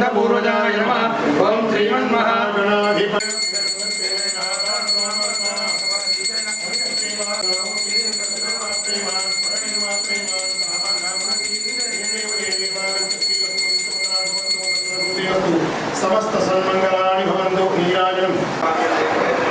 पूर्वजाय नमः ओम श्रीमन्महागणाधिपतये समस्त सन्मंगलानि भवन्तु नीराजनम्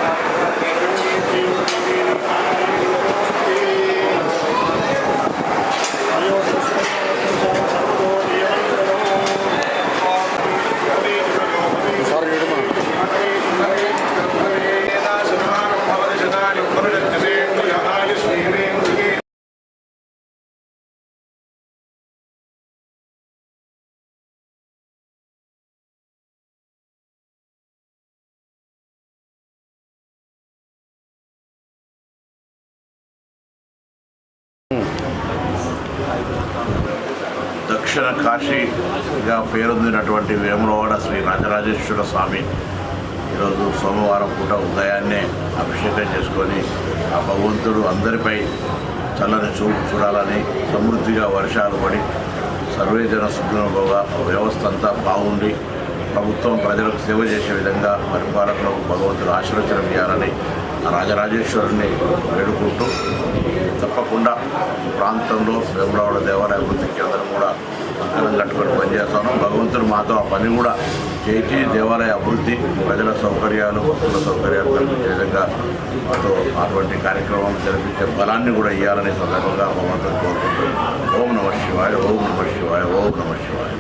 దక్షిణ కాశీగా పేరొందినటువంటి వేములవాడ శ్రీ రాజరాజేశ్వర స్వామి ఈరోజు సోమవారం పూట ఉదయాన్నే అభిషేకం చేసుకొని ఆ భగవంతుడు అందరిపై చల్లని చూపు చూడాలని సమృద్ధిగా వర్షాలు పడి సర్వేజన సుఖనుభవ వ్యవస్థ అంతా బాగుండి ప్రభుత్వం ప్రజలకు సేవ చేసే విధంగా పరిపాలకులకు భగవంతుడు ఆశీర్వచనం చేయాలని రాజరాజేశ్వరుని వేడుకుంటూ తప్పకుండా ప్రాంతంలో వేములవాడ దేవాలయ అభివృద్ధికి అందరం కూడా అంకణం కట్టుకొని పనిచేస్తాను. భగవంతుడు మాతో ఆ పని కూడా చేసి దేవాలయ అభివృద్ధి ప్రజల సౌకర్యాలు భక్తుల సౌకర్యాలు కల్పించే విధంగా మాతో అటువంటి కార్యక్రమం జరిపించే బలాన్ని కూడా ఇవ్వాలని సందర్భంగా భగవంతుడు కోరుకుంటూ ఓం నమః శివాయ ఓం నమః శివాయ ఓం నమః శివాయ.